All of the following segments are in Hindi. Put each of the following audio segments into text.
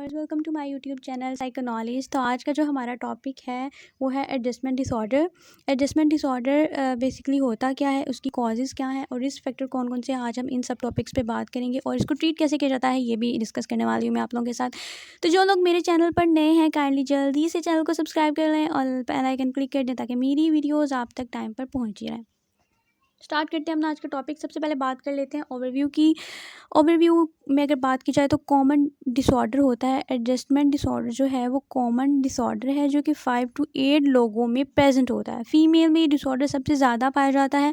Viewers, welcome to my YouTube channel Psychoknowledge. तो आज का जो हमारा टॉपिक है वो है adjustment disorder. Adjustment disorder basically होता क्या है, उसकी कॉजेज़ क्या हैं और रिस्क फैक्टर कौन कौन से हैं। आज हम इन सब टॉपिक्स पे बात करेंगे और इसको ट्रीट कैसे किया जाता है ये भी डिस्कस करने वाली हूँ मैं आप लोगों के साथ। तो जो लोग मेरे चैनल पर नए हैं काइंडली जल्दी से चैनल को सब्सक्राइब कर लें और बेल आइकन क्लिक कर दें ताकि मेरी वीडियोज़ आप तक टाइम पर पहुँच ही रहें। स्टार्ट करते हैं अपना आज का टॉपिक। सबसे पहले बात कर लेते हैं ओवरव्यू की। ओवरव्यू में अगर बात की जाए तो कॉमन डिसऑर्डर होता है एडजस्टमेंट डिसऑर्डर। जो है वो कॉमन डिसऑर्डर है जो कि 5 to 8 लोगों में प्रेजेंट होता है। फीमेल में ये डिसऑर्डर सबसे ज़्यादा पाया जाता है।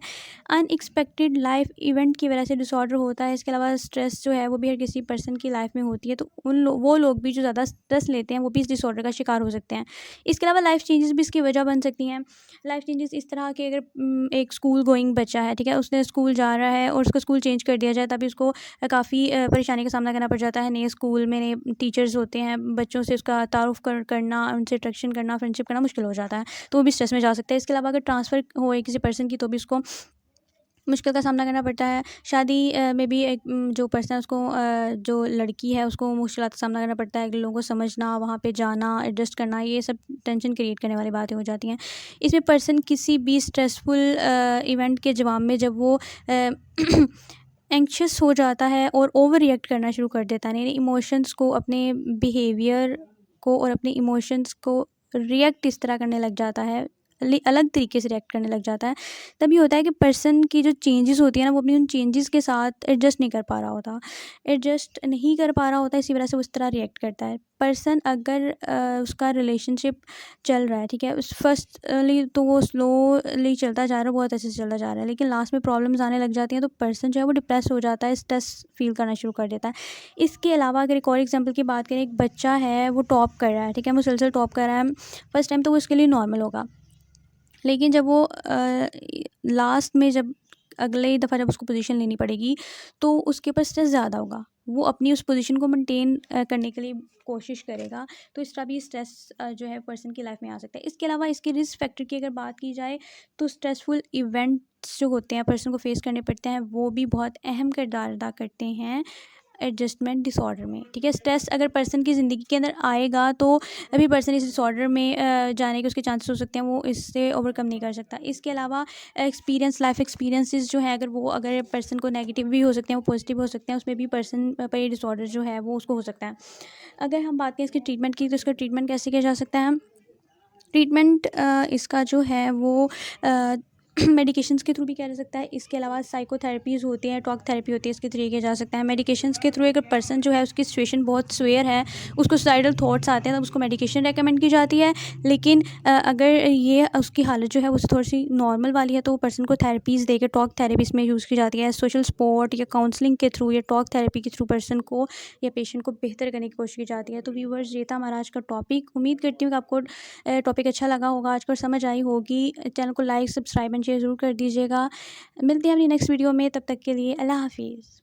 अनएक्सपेक्टेड लाइफ इवेंट की वजह से डिसऑर्डर होता है। इसके अलावा स्ट्रेस जो है वो भी हर किसी पर्सन की लाइफ में होती है, तो वो लोग भी जो ज़्यादा स्ट्रेस लेते हैं वो भी इस डिसऑर्डर का शिकार हो सकते हैं। इसके अलावा लाइफ चेंजेस भी इसकी वजह बन सकती हैं। लाइफ चेंजेस इस तरह के, अगर एक स्कूल गोइंग बच्चा है, ठीक है, उसने स्कूल जा रहा है और उसका स्कूल चेंज कर दिया जाए तभी उसको काफ़ी परेशानी का सामना करना पड़ जाता है। नए स्कूल में नए टीचर्स होते हैं, बच्चों से उसका तारुफ करना, उनसे इंटरेक्शन करना, फ्रेंडशिप करना मुश्किल हो जाता है, तो वो भी स्ट्रेस में जा सकता है। इसके अलावा अगर ट्रांसफ़र होए किसी पर्सन की तो भी उसको मुश्किल का सामना करना पड़ता है। शादी में भी एक जो पर्सन है उसको जो लड़की है उसको मुश्किलात का सामना करना पड़ता है। लोगों को समझना, वहाँ पे जाना, एडजस्ट करना, ये सब टेंशन क्रिएट करने वाली बातें हो जाती हैं। इसमें पर्सन किसी भी स्ट्रेसफुल इवेंट के जवाब में जब वो एंक्शस हो जाता है और ओवर रिएक्ट करना शुरू कर देता है, यानी इमोशंस को, अपने बिहेवियर को और अपने इमोशंस को रिएक्ट इस तरह करने लग जाता है, अलग तरीके से रिएक्ट करने लग जाता है। तभी होता है कि पर्सन की जो चेंजेस होती है ना, वो अपनी उन चेंजेस के साथ एडजस्ट नहीं कर पा रहा होता, इसी वजह से उस तरह रिएक्ट करता है। पर्सन अगर उसका रिलेशनशिप चल रहा है, ठीक है, उस फर्स्टली तो वो स्लोली चलता जा रहा है, बहुत अच्छे से चलता जा रहा है, लेकिन लास्ट में प्रॉब्लम्स आने लग जाती हैं तो पर्सन जो है वो डिप्रेस हो जाता है, स्ट्रेस फील करना शुरू कर देता है। इसके अलावा अगर एक और एग्जाम्पल की बात करें, एक बच्चा है वो टॉप कर रहा है, ठीक है, मुसलसल टॉप कर रहा है। फर्स्ट टाइम तो वो उसके लिए नॉर्मल होगा, लेकिन जब वो लास्ट में जब अगले ही दफ़ा जब उसको पोजीशन लेनी पड़ेगी तो उसके ऊपर स्ट्रेस ज़्यादा होगा। वो अपनी उस पोजीशन को मेंटेन करने के लिए कोशिश करेगा, तो इस तरह भी स्ट्रेस जो है पर्सन की लाइफ में आ सकता है। इसके अलावा इसके रिस्क फैक्टर की अगर बात की जाए तो स्ट्रेसफुल इवेंट्स जो होते हैं पर्सन को फेस करने पड़ते हैं, वो भी बहुत अहम किरदार अदा करते हैं एडजस्टमेंट डिसऑर्डर में, ठीक है। स्ट्रेस अगर पर्सन की ज़िंदगी के अंदर आएगा तो अभी पर्सन इस डिसऑर्डर में जाने के उसके चांसेस हो सकते हैं, वो इससे ओवरकम नहीं कर सकता। इसके अलावा लाइफ एक्सपीरियंसेस जो है, अगर पर्सन को नेगेटिव भी हो सकते हैं, वो पॉजिटिव हो सकते हैं, उसमें भी पर्सन पर ये डिसऑर्डर जो है वो उसको हो सकता है। अगर हम बात करें इसके ट्रीटमेंट की, तो इसका ट्रीटमेंट कैसे किया जा सकता है। ट्रीटमेंट इसका जो है वो मेडिकेशंस के थ्रू भी किया जा सकता है। इसके अलावा साइकोथेरेपीज़ होती हैं, टॉक थेरेपी होती है, इसके थ्रू किया जा सकता है। मेडिकेशंस के थ्रू अगर पर्सन जो है उसकी सिचुएशन बहुत सीवियर है, उसको सुसाइडल थॉट्स आते हैं, तब उसको मेडिकेशन रेकमेंड की जाती है। लेकिन अगर ये उसकी हालत जो है वो थोड़ी सी नॉर्मल वाली है तो पर्सन को थेरेपीज़ देकर टॉक थेरेपी में यूज़ की जाती है। सोशल सपोर्ट या काउंसलिंग के थ्रू या टॉक थेरेपी के थ्रू पर्सन को या पेशेंट को बेहतर करने की कोशिश की जाती है। तो व्यूअर्स, ये था हमारा आज का टॉपिक। उम्मीद करती हूँ कि आपको टॉपिक अच्छा लगा होगा, आज को समझ आई होगी। चैनल को लाइक, सब्सक्राइब एंड शेयर ज़रूर कर दीजिएगा। मिलते हैं अपनी नेक्स्ट वीडियो में, तब तक के लिए अल्लाह हाफिज़।